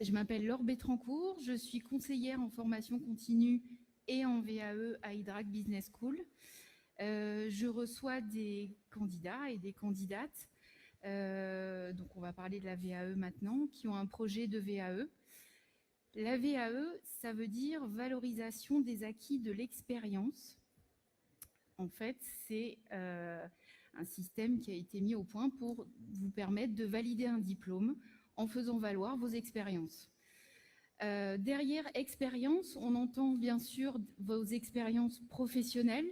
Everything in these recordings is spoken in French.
Je m'appelle Laure Bétrancourt, je suis conseillère en formation continue et en VAE à Hydrac Business School. Je reçois des candidats et des candidates, donc on va parler de la VAE maintenant, qui ont un projet de VAE. La VAE, ça veut dire valorisation des acquis de l'expérience. En fait, c'est un système qui a été mis au point pour vous permettre de valider un diplôme en faisant valoir vos expériences. Derrière expérience, on entend bien sûr vos expériences professionnelles,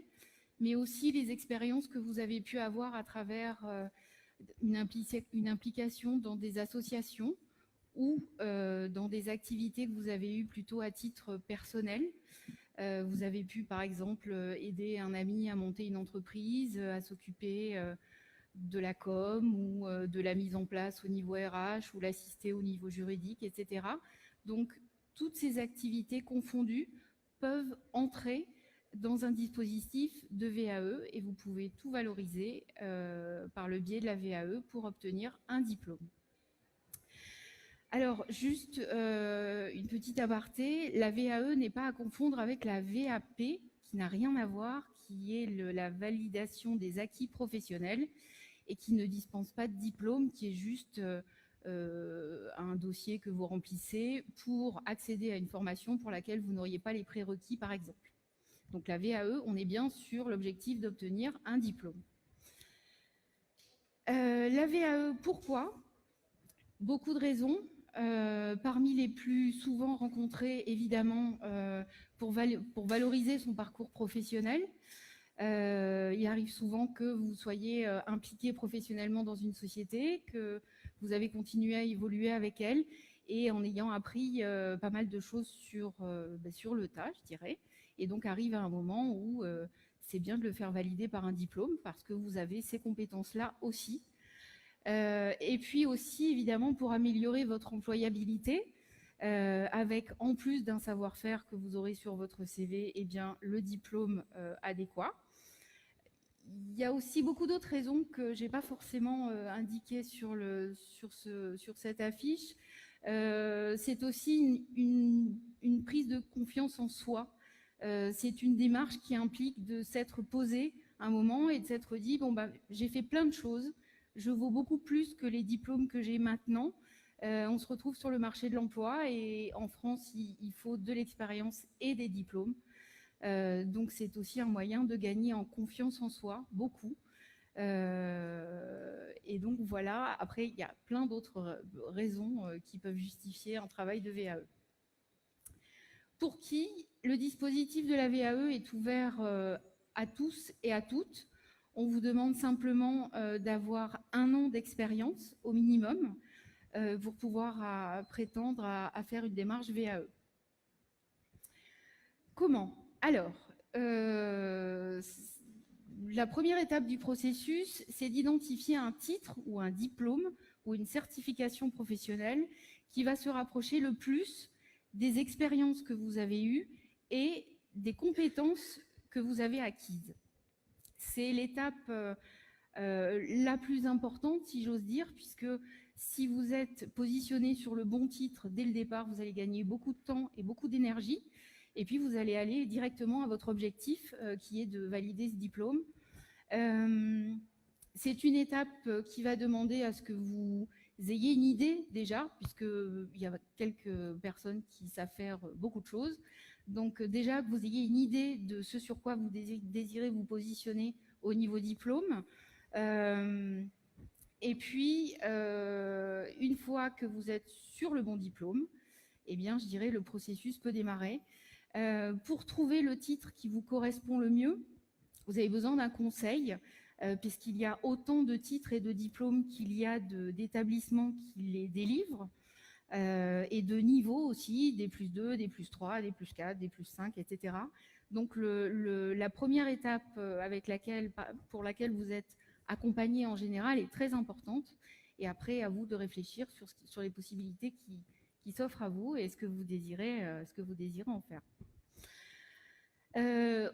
mais aussi les expériences que vous avez pu avoir à travers une implication dans des associations ou dans des activités que vous avez eues plutôt à titre personnel. Vous avez pu, par exemple, aider un ami à monter une entreprise, à s'occuper de la com ou de la mise en place au niveau RH ou l'assister au niveau juridique, etc. Donc, toutes ces activités confondues peuvent entrer dans un dispositif de VAE et vous pouvez tout valoriser par le biais de la VAE pour obtenir un diplôme. Alors, juste une petite aparté, la VAE n'est pas à confondre avec la VAP, qui n'a rien à voir, qui est la validation des acquis professionnels et qui ne dispense pas de diplôme, qui est juste un dossier que vous remplissez pour accéder à une formation pour laquelle vous n'auriez pas les prérequis, par exemple. Donc la VAE, on est bien sur l'objectif d'obtenir un diplôme. La VAE, pourquoi ? Beaucoup de raisons. Parmi les plus souvent rencontrées, évidemment, pour valoriser son parcours professionnel. Il arrive souvent que vous soyez impliqué professionnellement dans une société, que vous avez continué à évoluer avec elle et en ayant appris pas mal de choses sur le tas, je dirais. Et donc arrive à un moment où c'est bien de le faire valider par un diplôme parce que vous avez ces compétences-là aussi. Et puis aussi, évidemment, pour améliorer votre employabilité, avec en plus d'un savoir-faire que vous aurez sur votre CV, eh bien, le diplôme adéquat. Il y a aussi beaucoup d'autres raisons que je n'ai pas forcément indiquées sur cette affiche. C'est aussi une prise de confiance en soi. C'est une démarche qui implique de s'être posé un moment et de s'être dit, bon, bah, j'ai fait plein de choses, je vaux beaucoup plus que les diplômes que j'ai maintenant. On se retrouve sur le marché de l'emploi et en France, il faut de l'expérience et des diplômes. Donc c'est aussi un moyen de gagner en confiance en soi, beaucoup. Et donc voilà, après il y a plein d'autres raisons qui peuvent justifier un travail de VAE. Pour qui le dispositif de la VAE est ouvert à tous et à toutes. On vous demande simplement d'avoir 1 an d'expérience au minimum pour pouvoir prétendre à faire une démarche VAE. Comment ? Alors, la première étape du processus, c'est d'identifier un titre ou un diplôme ou une certification professionnelle qui va se rapprocher le plus des expériences que vous avez eues et des compétences que vous avez acquises. C'est l'étape la plus importante, si j'ose dire, puisque si vous êtes positionné sur le bon titre dès le départ, vous allez gagner beaucoup de temps et beaucoup d'énergie. Et puis, vous allez aller directement à votre objectif, qui est de valider ce diplôme. C'est une étape qui va demander à ce que vous ayez une idée déjà, puisqu'il y a quelques personnes qui savent faire beaucoup de choses. Donc déjà, que vous ayez une idée de ce sur quoi vous désirez vous positionner au niveau diplôme. Et puis, une fois que vous êtes sur le bon diplôme, eh bien, je dirais le processus peut démarrer. Pour trouver le titre qui vous correspond le mieux, vous avez besoin d'un conseil, puisqu'il y a autant de titres et de diplômes qu'il y a d'établissements qui les délivrent, et de niveaux aussi, des +2, des +3, des +4, des +5, etc. Donc la première étape pour laquelle vous êtes accompagné en général est très importante, et après à vous de réfléchir sur les possibilités qui s'offrent à vous et ce que vous désirez en faire.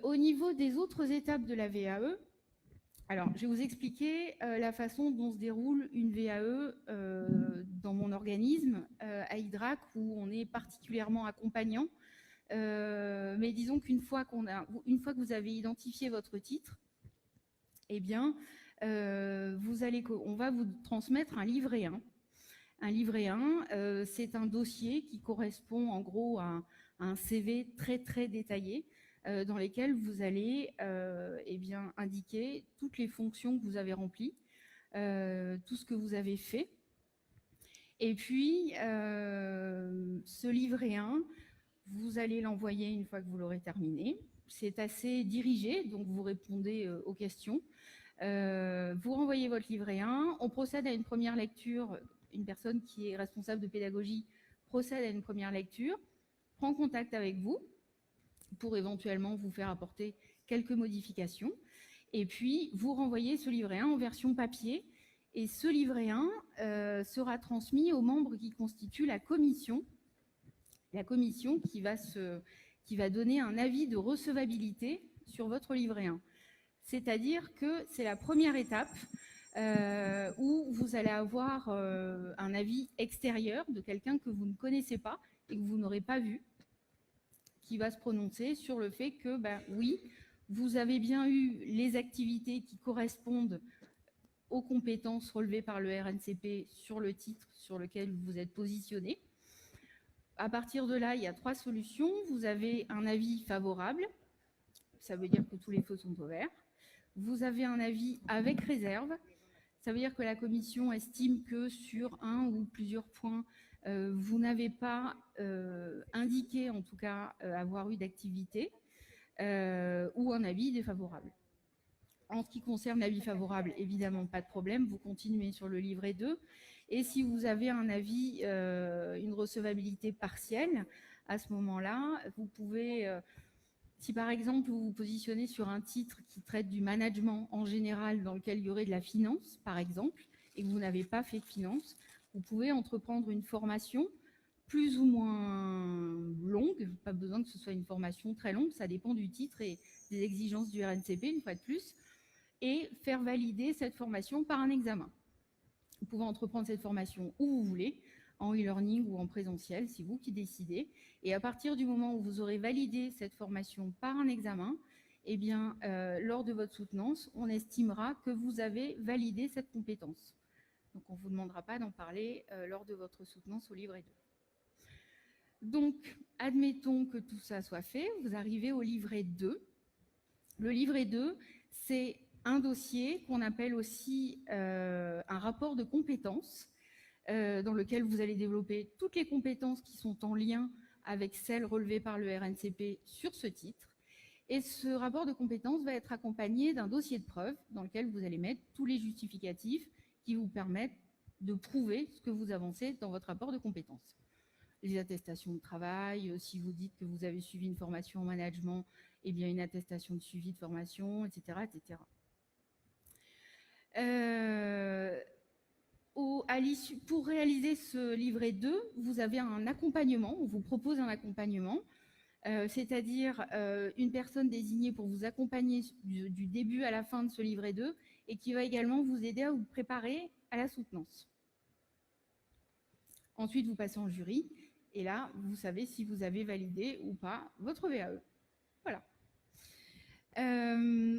Au niveau des autres étapes de la VAE, Alors, je vais vous expliquer la façon dont se déroule une VAE dans mon organisme, à Hydrac, où on est particulièrement accompagnant. Mais disons qu'une fois que vous avez identifié votre titre, eh bien, on va vous transmettre un livret 1. Un livret 1, c'est un dossier qui correspond en gros à un CV très très détaillé dans lesquels vous allez indiquer toutes les fonctions que vous avez remplies, tout ce que vous avez fait. Et puis, ce livret 1, vous allez l'envoyer une fois que vous l'aurez terminé. C'est assez dirigé, donc vous répondez aux questions. Vous renvoyez votre livret 1, on procède à une première lecture, une personne qui est responsable de pédagogie procède à une première lecture, prend contact avec vous pour éventuellement vous faire apporter quelques modifications, et puis vous renvoyez ce livret 1 en version papier, et ce livret 1 sera transmis aux membres qui constituent la commission qui va donner un avis de recevabilité sur votre livret 1. C'est-à-dire que c'est la première étape où vous allez avoir un avis extérieur de quelqu'un que vous ne connaissez pas et que vous n'aurez pas vu, qui va se prononcer sur le fait que, oui, vous avez bien eu les activités qui correspondent aux compétences relevées par le RNCP sur le titre sur lequel vous êtes positionné. À partir de là, il y a 3 solutions. Vous avez un avis favorable, ça veut dire que tous les feux sont au vert. Vous avez un avis avec réserve, ça veut dire que la commission estime que sur un ou plusieurs points, vous n'avez pas indiqué, en tout cas, avoir eu d'activité, ou un avis défavorable. En ce qui concerne l'avis favorable, évidemment, pas de problème, vous continuez sur le livret 2. Et si vous avez un avis, une recevabilité partielle, à ce moment-là, vous pouvez... si par exemple vous vous positionnez sur un titre qui traite du management en général dans lequel il y aurait de la finance, par exemple, et que vous n'avez pas fait de finance, vous pouvez entreprendre une formation plus ou moins longue, pas besoin que ce soit une formation très longue, ça dépend du titre et des exigences du RNCP, une fois de plus, et faire valider cette formation par un examen. Vous pouvez entreprendre cette formation où vous voulez, en e-learning ou en présentiel, c'est vous qui décidez. Et à partir du moment où vous aurez validé cette formation par un examen, eh bien, lors de votre soutenance, on estimera que vous avez validé cette compétence. Donc, on ne vous demandera pas d'en parler lors de votre soutenance au livret 2. Donc, admettons que tout ça soit fait, vous arrivez au livret 2. Le livret 2, c'est un dossier qu'on appelle aussi un rapport de compétences, dans lequel vous allez développer toutes les compétences qui sont en lien avec celles relevées par le RNCP sur ce titre. Et ce rapport de compétences va être accompagné d'un dossier de preuve dans lequel vous allez mettre tous les justificatifs qui vous permettent de prouver ce que vous avancez dans votre rapport de compétences. Les attestations de travail, si vous dites que vous avez suivi une formation en management, eh bien une attestation de suivi de formation, etc. etc. Pour réaliser ce livret 2, vous avez un accompagnement, on vous propose un accompagnement, c'est-à-dire une personne désignée pour vous accompagner du début à la fin de ce livret 2 et qui va également vous aider à vous préparer à la soutenance. Ensuite, vous passez en jury et là, vous savez si vous avez validé ou pas votre VAE. Voilà.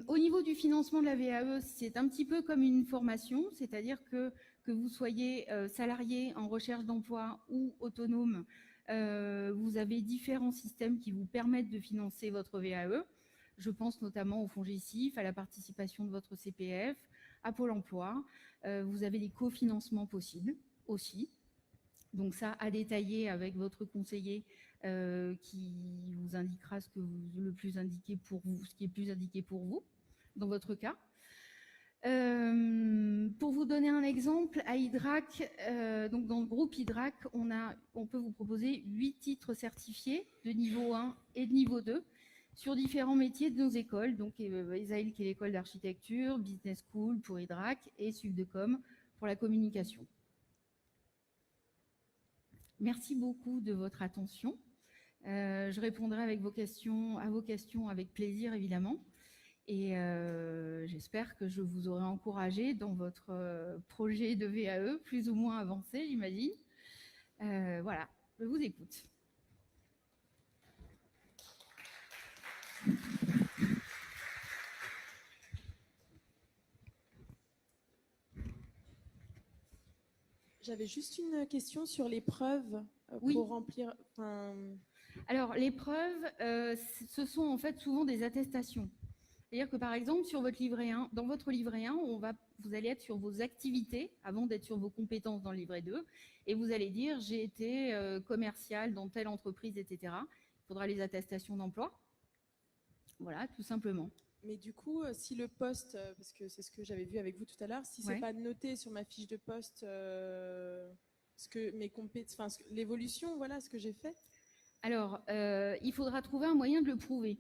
Au niveau du financement de la VAE, c'est un petit peu comme une formation, c'est-à-dire que vous soyez salarié en recherche d'emploi ou autonome, vous avez différents systèmes qui vous permettent de financer votre VAE. Je pense notamment au fonds GESIF, à la participation de votre CPF, à Pôle emploi. Vous avez des cofinancements possibles aussi. Donc ça, à détailler avec votre conseiller qui vous indiquera ce qui est plus indiqué pour vous, dans votre cas. Pour vous donner un exemple, à Hydrac, donc dans le groupe Hydrac, on peut vous proposer 8 titres certifiés de niveau 1 et de niveau 2 sur différents métiers de nos écoles, donc ESAIL qui est l'école d'architecture, Business School pour Hydrac et Suvdecom pour la communication. Merci beaucoup de votre attention. Je répondrai à vos questions avec plaisir, évidemment. Et j'espère que je vous aurai encouragé dans votre projet de VAE, plus ou moins avancé, j'imagine. Voilà, je vous écoute. J'avais juste une question sur les preuves Oui. pour remplir. Alors, les preuves, ce sont en fait souvent des attestations. C'est-à-dire que par exemple, sur votre livret 1, dans votre livret 1, vous allez être sur vos activités avant d'être sur vos compétences dans le livret 2. Et vous allez dire, j'ai été commercial dans telle entreprise, etc. Il faudra les attestations d'emploi. Voilà, tout simplement. Mais du coup, si le poste, parce que c'est ce que j'avais vu avec vous tout à l'heure, si c'est pas noté sur ma fiche de poste, ce que mes compétences, l'évolution, voilà, ce que j'ai fait. Alors, il faudra trouver un moyen de le prouver.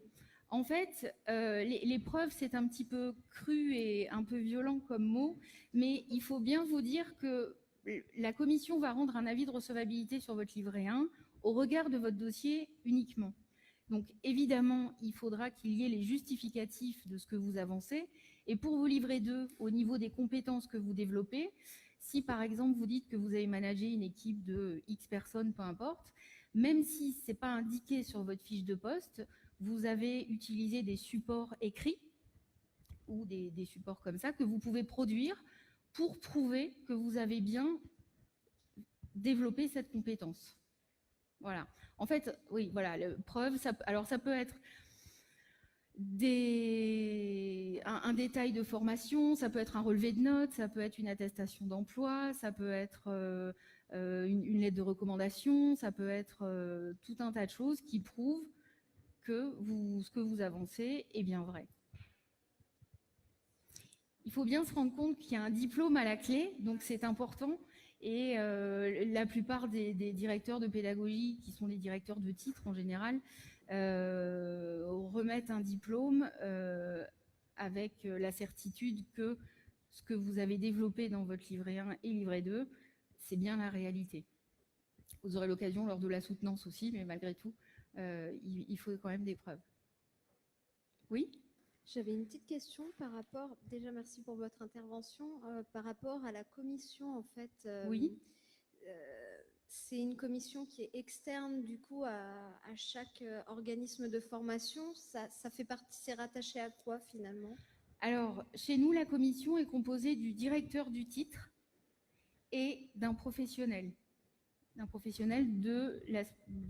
En fait, les preuves, c'est un petit peu cru et un peu violent comme mot, mais il faut bien vous dire que la commission va rendre un avis de recevabilité sur votre livret 1 au regard de votre dossier uniquement. Donc, évidemment, il faudra qu'il y ait les justificatifs de ce que vous avancez. Et pour vos livrets 2, au niveau des compétences que vous développez, si par exemple vous dites que vous avez managé une équipe de X personnes, peu importe, même si ce n'est pas indiqué sur votre fiche de poste, vous avez utilisé des supports écrits ou des supports comme ça que vous pouvez produire pour prouver que vous avez bien développé cette compétence. Voilà. En fait, oui, voilà, preuve, alors ça peut être un détail de formation, ça peut être un relevé de notes, ça peut être une attestation d'emploi, ça peut être une lettre de recommandation, ça peut être tout un tas de choses qui prouvent que ce que vous avancez est bien vrai. Il faut bien se rendre compte qu'il y a un diplôme à la clé, donc c'est important. Et la plupart des directeurs de pédagogie, qui sont les directeurs de titre en général, remettent un diplôme avec la certitude que ce que vous avez développé dans votre livret 1 et livret 2, c'est bien la réalité. Vous aurez l'occasion lors de la soutenance aussi, mais malgré tout, il faut quand même des preuves. Oui ? J'avais une petite question par rapport, déjà merci pour votre intervention, par rapport à la commission en fait. Oui. C'est une commission qui est externe du coup à chaque organisme de formation. Ça fait partie, c'est rattaché à quoi finalement? Alors, chez nous, la commission est composée du directeur du titre et d'un professionnel de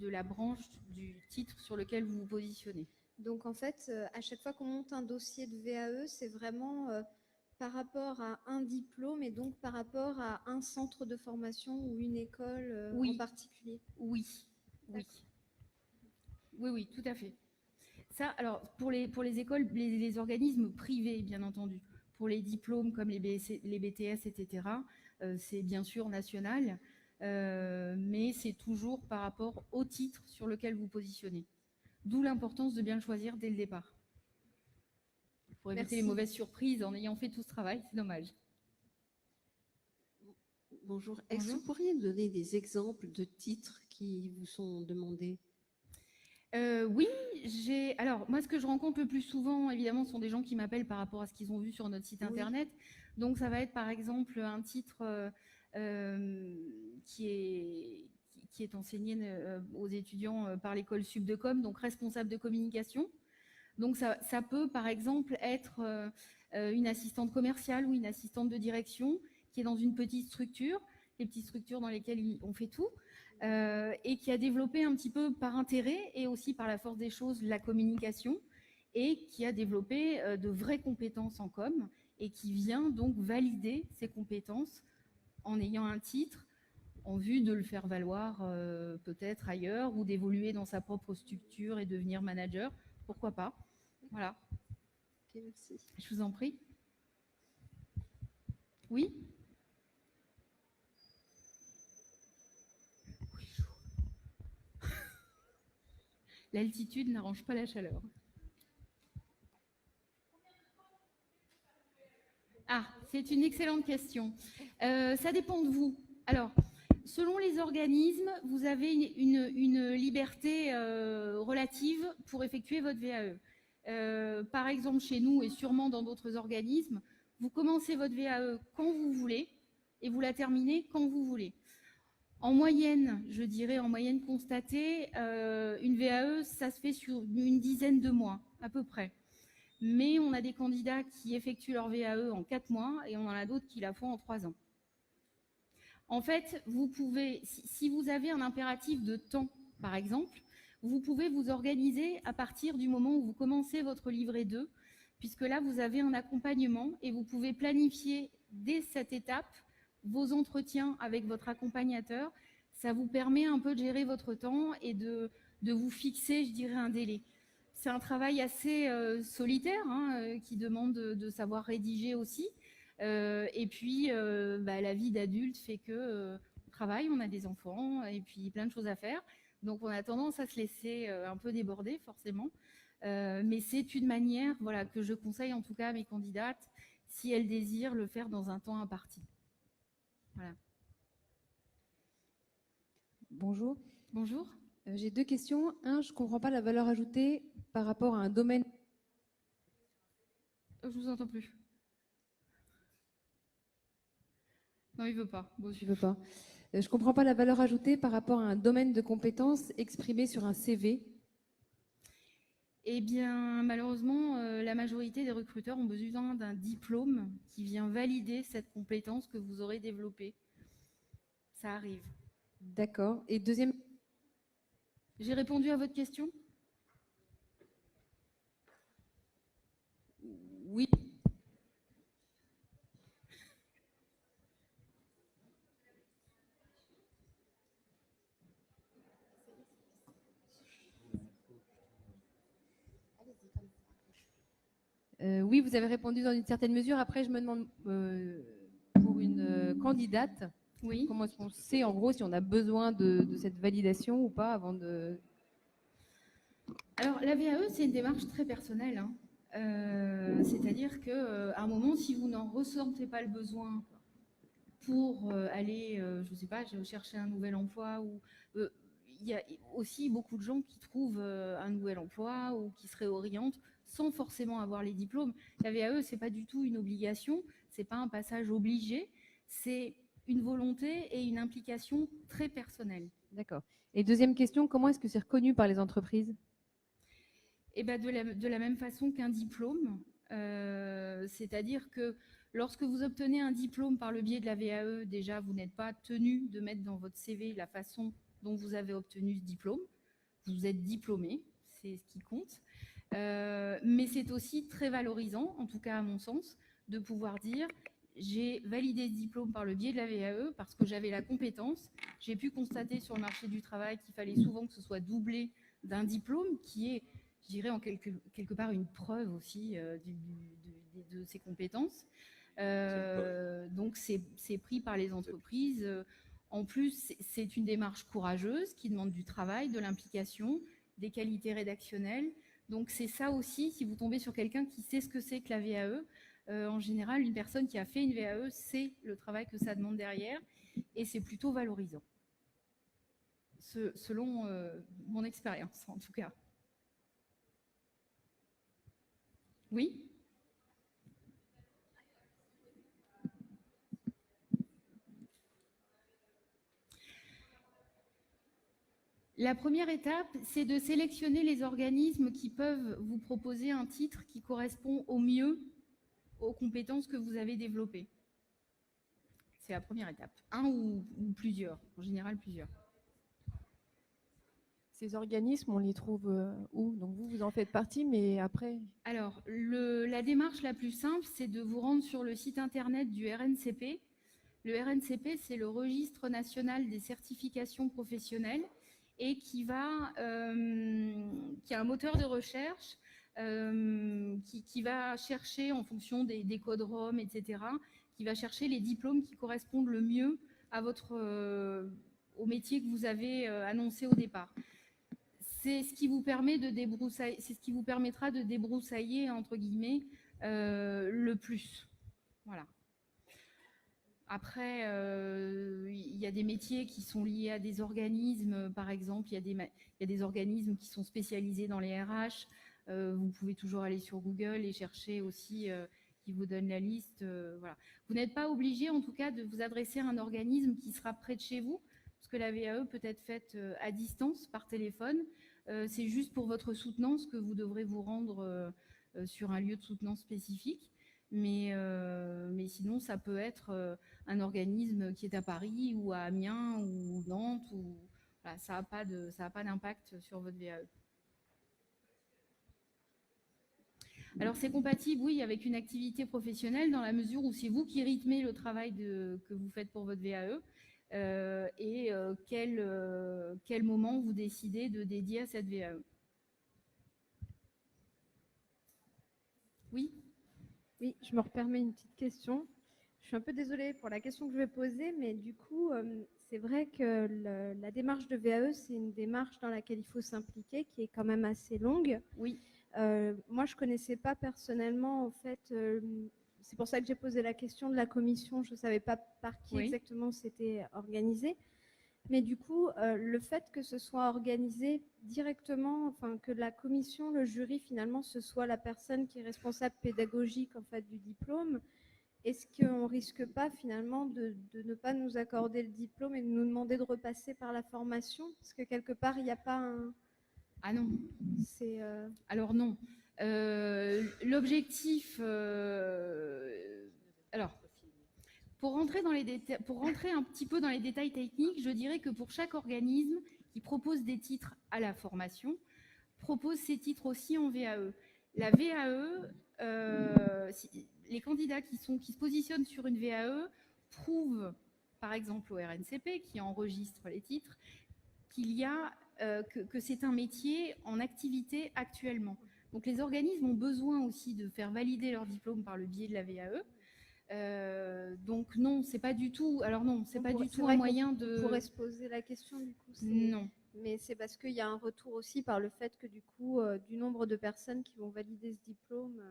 la branche du titre sur lequel vous vous positionnez. Donc en fait, à chaque fois qu'on monte un dossier de VAE, c'est vraiment par rapport à un diplôme et donc par rapport à un centre de formation ou une école en particulier. Oui, tout à fait. Ça, alors pour les écoles, les organismes privés, bien entendu, pour les diplômes comme les BTS, etc., c'est bien sûr national, mais c'est toujours par rapport au titre sur lequel vous positionnez. D'où l'importance de bien le choisir dès le départ. Pour éviter les mauvaises surprises en ayant fait tout ce travail, c'est dommage. Bonjour. Est-ce que vous pourriez me donner des exemples de titres qui vous sont demandés? Oui, alors moi ce que je rencontre le plus souvent, évidemment, ce sont des gens qui m'appellent par rapport à ce qu'ils ont vu sur notre site internet. Donc ça va être par exemple un titre qui est enseigné aux étudiants par l'école Subdecom, donc responsable de communication. Donc ça peut par exemple être une assistante commerciale ou une assistante de direction qui est dans une petite structure, les petites structures dans lesquelles on fait tout, et qui a développé un petit peu par intérêt et aussi par la force des choses la communication, et qui a développé de vraies compétences en com, et qui vient donc valider ses compétences en ayant un titre, en vue de le faire valoir peut-être ailleurs, ou d'évoluer dans sa propre structure et devenir manager, pourquoi pas. Voilà. Ok, merci. Je vous en prie. Oui ? L'altitude n'arrange pas la chaleur. Ah, c'est une excellente question. Ça dépend de vous. Alors, selon les organismes, vous avez une liberté relative pour effectuer votre VAE. Par exemple, chez nous et sûrement dans d'autres organismes, vous commencez votre VAE quand vous voulez et vous la terminez quand vous voulez. En moyenne, je dirais en moyenne constatée, une VAE, ça se fait sur une dizaine de mois à peu près. Mais on a des candidats qui effectuent leur VAE en 4 mois et on en a d'autres qui la font en 3 ans. En fait, vous pouvez, si vous avez un impératif de temps, par exemple, vous pouvez vous organiser à partir du moment où vous commencez votre livret 2, puisque là, vous avez un accompagnement et vous pouvez planifier dès cette étape vos entretiens avec votre accompagnateur. Ça vous permet un peu de gérer votre temps et de vous fixer, je dirais, un délai. C'est un travail assez solitaire, qui demande de savoir rédiger aussi. Et puis, la vie d'adulte fait que on travaille, on a des enfants et puis plein de choses à faire. Donc, on a tendance à se laisser un peu déborder, forcément. Mais c'est une manière, voilà, que je conseille en tout cas à mes candidates, si elles désirent le faire dans un temps imparti. Voilà. Bonjour. Bonjour. J'ai 2 questions. Un, je ne comprends pas la valeur ajoutée par rapport à un domaine. Je vous entends plus. Non, il veut pas. Bon, Je ne veux pas. Je ne comprends pas la valeur ajoutée par rapport à un domaine de compétences exprimé sur un CV. Eh bien, malheureusement, la majorité des recruteurs ont besoin d'un diplôme qui vient valider cette compétence que vous aurez développée. Ça arrive. D'accord. Et deuxième. J'ai répondu à votre question ? Oui. Oui, vous avez répondu dans une certaine mesure. Après, je me demande pour une candidate, oui. Comment est-ce qu'on sait en gros si on a besoin de cette validation ou pas avant de... Alors, la VAE, c'est une démarche très personnelle. C'est-à-dire qu'à un moment, si vous n'en ressentez pas le besoin pour aller, je ne sais pas, chercher un nouvel emploi, ou il y a aussi beaucoup de gens qui trouvent un nouvel emploi ou qui se réorientent sans forcément avoir les diplômes. La VAE, ce n'est pas du tout une obligation, ce n'est pas un passage obligé, c'est une volonté et une implication très personnelle. D'accord. Et deuxième question, comment est-ce que c'est reconnu par les entreprises ? Eh ben de la même façon qu'un diplôme, c'est-à-dire que lorsque vous obtenez un diplôme par le biais de la VAE, déjà, vous n'êtes pas tenu de mettre dans votre CV la façon dont vous avez obtenu ce diplôme. Vous êtes diplômé, c'est ce qui compte. Mais c'est aussi très valorisant, en tout cas à mon sens, de pouvoir dire j'ai validé ce diplôme par le biais de la VAE parce que j'avais la compétence. J'ai pu constater sur le marché du travail qu'il fallait souvent que ce soit doublé d'un diplôme qui est, je dirais, en quelque part une preuve aussi de ses compétences. Donc, c'est pris par les entreprises. En plus, c'est une démarche courageuse qui demande du travail, de l'implication, des qualités rédactionnelles. Donc, c'est ça aussi, si vous tombez sur quelqu'un qui sait ce que c'est que la VAE, en général, une personne qui a fait une VAE sait le travail que ça demande derrière et c'est plutôt valorisant. Selon mon expérience, en tout cas. Oui ? La première étape, c'est de sélectionner les organismes qui peuvent vous proposer un titre qui correspond au mieux aux compétences que vous avez développées. C'est la première étape. Un ou plusieurs, en général plusieurs. Ces organismes, on les trouve où? Donc vous en faites partie, mais après... Alors, la démarche la plus simple, c'est de vous rendre sur le site internet du RNCP. Le RNCP, c'est le Registre national des certifications professionnelles et qui a un moteur de recherche qui va chercher, en fonction des codes ROM, etc., qui va chercher les diplômes qui correspondent le mieux à au métier que vous avez annoncé au départ. C'est ce qui vous permet de débroussailler, c'est ce qui vous permettra de débroussailler, entre guillemets, le plus. Voilà. Après, il y a des métiers qui sont liés à des organismes. Par exemple, il y a des organismes qui sont spécialisés dans les RH. Vous pouvez toujours aller sur Google et chercher aussi qui vous donne la liste. Voilà. Vous n'êtes pas obligé, en tout cas, de vous adresser à un organisme qui sera près de chez vous, parce que la VAE peut être faite à distance, par téléphone. C'est juste pour votre soutenance que vous devrez vous rendre sur un lieu de soutenance spécifique. Mais sinon, ça peut être un organisme qui est à Paris ou à Amiens ou Nantes. Voilà, ça n'a pas d'impact sur votre VAE. Alors, c'est compatible, oui, avec une activité professionnelle dans la mesure où c'est vous qui rythmez le travail que vous faites pour votre VAE et quel moment vous décidez de dédier à cette VAE. Oui ? Oui, je me permets une petite question. Je suis un peu désolée pour la question que je vais poser, mais du coup, c'est vrai que la démarche de VAE, c'est une démarche dans laquelle il faut s'impliquer, qui est quand même assez longue. Oui. Moi, je ne connaissais pas personnellement, en fait, c'est pour ça que j'ai posé la question de la commission. Je ne savais pas par qui exactement c'était organisé. Mais du coup, le fait que ce soit organisé directement, enfin que la commission, le jury, finalement, ce soit la personne qui est responsable pédagogique en fait du diplôme, est-ce qu'on ne risque pas finalement de ne pas nous accorder le diplôme et de nous demander de repasser par la formation? Parce que quelque part, il n'y a pas un... Ah non. C'est Alors non. L'objectif... Alors... Pour rentrer un petit peu dans les détails techniques, je dirais que pour chaque organisme qui propose des titres à la formation, propose ces titres aussi en VAE. La VAE, les candidats qui se positionnent sur une VAE prouvent, par exemple au RNCP, qui enregistre les titres, qu'il y a que c'est un métier en activité actuellement. Donc les organismes ont besoin aussi de faire valider leur diplôme par le biais de la VAE. Donc non, c'est pas du tout. Alors non, c'est pas du tout un moyen de. On pourrait se poser la question du coup. Non. Mais c'est parce qu'il y a un retour aussi par le fait que du coup, du nombre de personnes qui vont valider ce diplôme.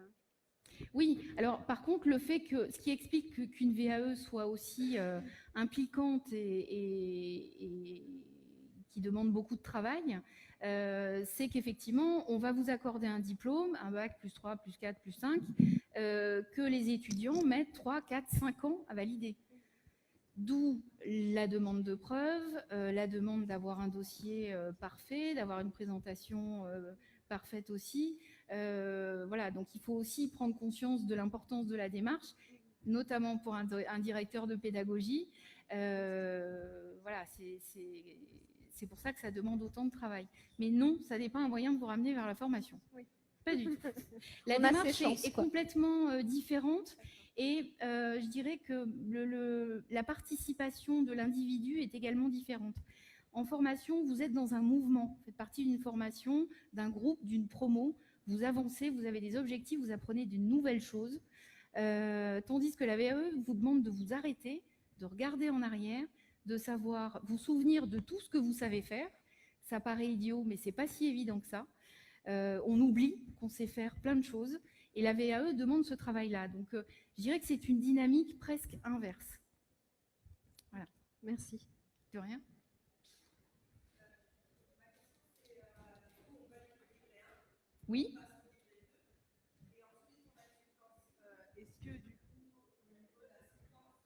Oui. Alors par contre, le fait que ce qui explique qu'une VAE soit aussi impliquante et qui demande beaucoup de travail, c'est qu'effectivement, on va vous accorder un diplôme, un bac plus 3, plus 4, plus 5, que les étudiants mettent 3, 4, 5 ans à valider. D'où la demande de preuves, la demande d'avoir un dossier parfait, d'avoir une présentation parfaite aussi. Voilà, donc il faut aussi prendre conscience de l'importance de la démarche, notamment pour un directeur de pédagogie. Voilà, c'est pour ça que ça demande autant de travail. Mais non, ça n'est pas un moyen de vous ramener vers la formation. Oui. Pas du tout. La démarche est complètement différente et je dirais que la participation de l'individu est également différente. En formation, vous êtes dans un mouvement, vous faites partie d'une formation, d'un groupe, d'une promo, vous avancez, vous avez des objectifs, vous apprenez de nouvelles choses, tandis que la VAE vous demande de vous arrêter, de regarder en arrière, de savoir, vous souvenir de tout ce que vous savez faire. Ça paraît idiot, mais c'est pas si évident que ça. On oublie qu'on sait faire plein de choses et la VAE demande ce travail-là. Donc, je dirais que c'est une dynamique presque inverse. Voilà. Merci. De rien. Oui. Est-ce que du coup, au niveau de la soutenance,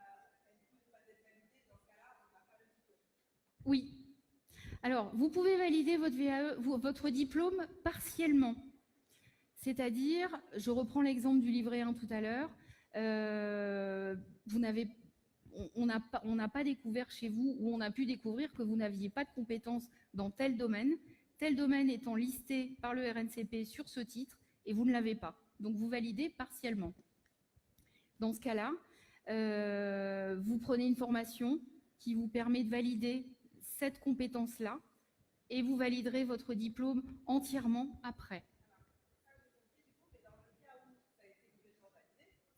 elle ne peut pas être validée dans ce cas-là, on n'a pas le diplôme? Oui. Alors, vous pouvez valider votre VAE, votre diplôme partiellement. C'est-à-dire, je reprends l'exemple du livret 1 tout à l'heure, on n'a pas découvert chez vous, ou on a pu découvrir que vous n'aviez pas de compétences dans tel domaine étant listé par le RNCP sur ce titre, et vous ne l'avez pas. Donc, vous validez partiellement. Dans ce cas-là, vous prenez une formation qui vous permet de valider cette compétence-là, et vous validerez votre diplôme entièrement après.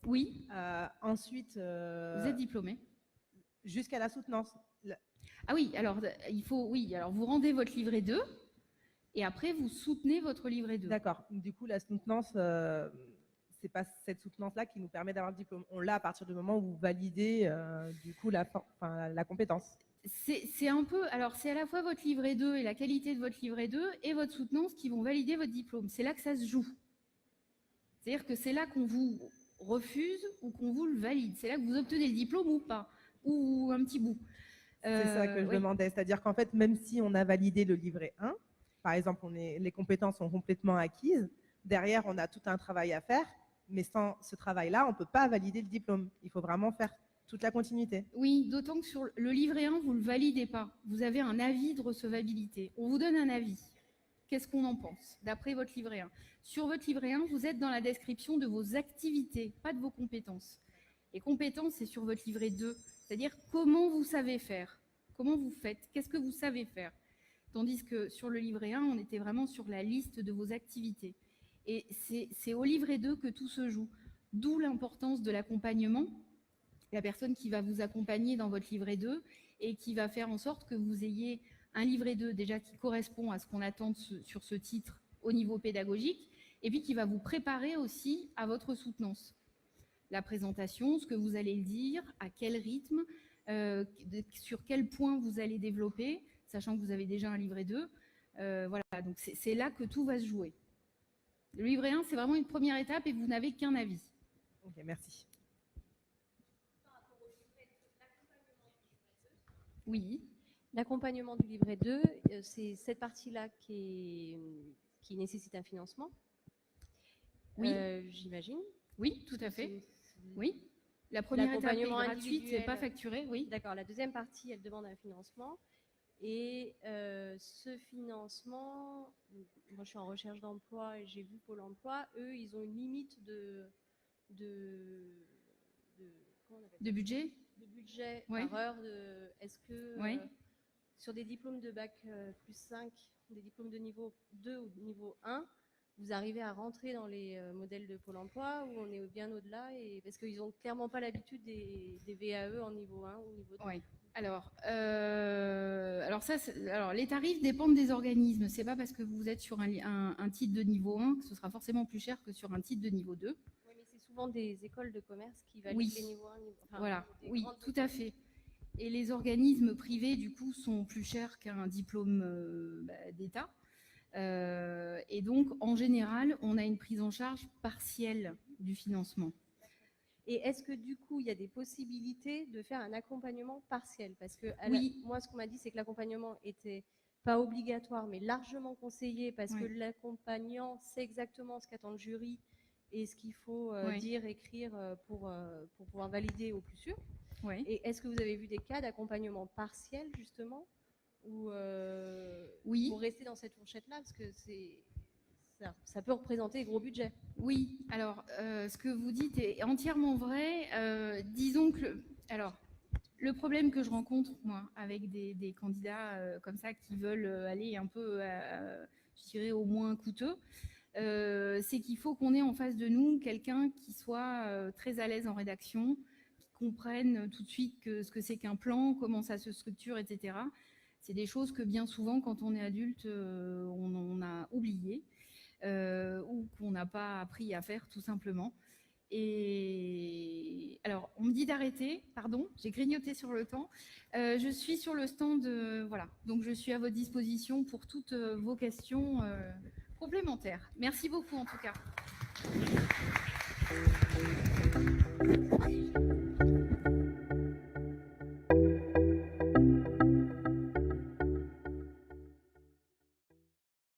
Oui. Ensuite, vous êtes diplômé. Jusqu'à la soutenance. Ah oui, alors alors vous rendez votre livret 2 et après vous soutenez votre livret 2. D'accord. Du coup, la soutenance, c'est pas cette soutenance-là qui nous permet d'avoir le diplôme. On l'a à partir du moment où vous validez du coup la compétence. c'est un peu, alors c'est à la fois votre livret 2 et la qualité de votre livret 2 et votre soutenance qui vont valider votre diplôme. C'est là que ça se joue. C'est-à-dire que c'est là qu'on vous refuse ou qu'on vous le valide. C'est là que vous obtenez le diplôme ou pas, ou un petit bout. C'est ça que je oui. demandais. C'est-à-dire qu'en fait, même si on a validé le livret 1, par exemple, les compétences sont complètement acquises, derrière, on a tout un travail à faire, mais sans ce travail-là, on ne peut pas valider le diplôme. Il faut vraiment faire toute la continuité. Oui, d'autant que sur le livret 1, vous ne le validez pas. Vous avez un avis de recevabilité. On vous donne un avis. Qu'est-ce qu'on en pense, d'après votre livret 1? Sur votre livret 1, vous êtes dans la description de vos activités, pas de vos compétences. Les compétences, c'est sur votre livret 2, c'est-à-dire comment vous savez faire, comment vous faites, qu'est-ce que vous savez faire. Tandis que sur le livret 1, on était vraiment sur la liste de vos activités. Et c'est au livret 2 que tout se joue. D'où l'importance de l'accompagnement, la personne qui va vous accompagner dans votre livret 2 et qui va faire en sorte que vous ayez un livret 2 déjà qui correspond à ce qu'on attend sur ce titre au niveau pédagogique, et puis qui va vous préparer aussi à votre soutenance. La présentation, ce que vous allez dire, à quel rythme, sur quel point vous allez développer, sachant que vous avez déjà un livret 2. Voilà, donc c'est là que tout va se jouer. Le livret 1, c'est vraiment une première étape et vous n'avez qu'un avis. Ok, merci. Oui. L'accompagnement du livret 2, c'est cette partie-là qui nécessite un financement. Oui. J'imagine. Oui, tout à fait. Oui. La première étape est gratuite, c'est pas facturé, oui. D'accord. La deuxième partie, elle demande un financement. Et ce financement, moi je suis en recherche d'emploi et j'ai vu Pôle emploi, eux, ils ont une limite de budget. De budget Ouais. par heure. Est-ce que Ouais. sur des diplômes de bac plus 5, des diplômes de niveau 2 ou de niveau 1, vous arrivez à rentrer dans les modèles de Pôle emploi ou on est bien au-delà parce qu'ils n'ont clairement pas l'habitude des VAE en niveau 1 ou niveau 2? Oui. Alors les tarifs dépendent des organismes. C'est pas parce que vous êtes sur un titre de niveau 1 que ce sera forcément plus cher que sur un titre de niveau 2. Oui, mais c'est souvent des écoles de commerce qui valident Oui. les niveaux 1, Voilà, oui, tout à fait. Et les organismes privés, du coup, sont plus chers qu'un diplôme d'État. Et donc, en général, on a une prise en charge partielle du financement. Et est-ce que du coup, il y a des possibilités de faire un accompagnement partiel? Parce que moi, ce qu'on m'a dit, c'est que l'accompagnement était pas obligatoire, mais largement conseillé parce que l'accompagnant sait exactement ce qu'attend le jury et ce qu'il faut dire, écrire pour pouvoir valider au plus sûr. Ouais. Et est-ce que vous avez vu des cas d'accompagnement partiel, justement, ou oui. Pour rester dans cette fourchette-là, parce que ça peut représenter des gros budgets. Oui, alors ce que vous dites est entièrement vrai. Disons que le problème que je rencontre, moi, avec des candidats comme ça qui veulent aller un peu, je dirais, au moins coûteux, c'est qu'il faut qu'on ait en face de nous quelqu'un qui soit très à l'aise en rédaction, qui comprenne tout de suite ce que c'est qu'un plan, comment ça se structure, etc. C'est des choses que bien souvent, quand on est adulte, on a oublié. Ou qu'on n'a pas appris à faire tout simplement. Et alors, on me dit d'arrêter, pardon, j'ai grignoté sur le temps. Je suis sur le stand, voilà, donc je suis à votre disposition pour toutes vos questions complémentaires. Merci beaucoup en tout cas.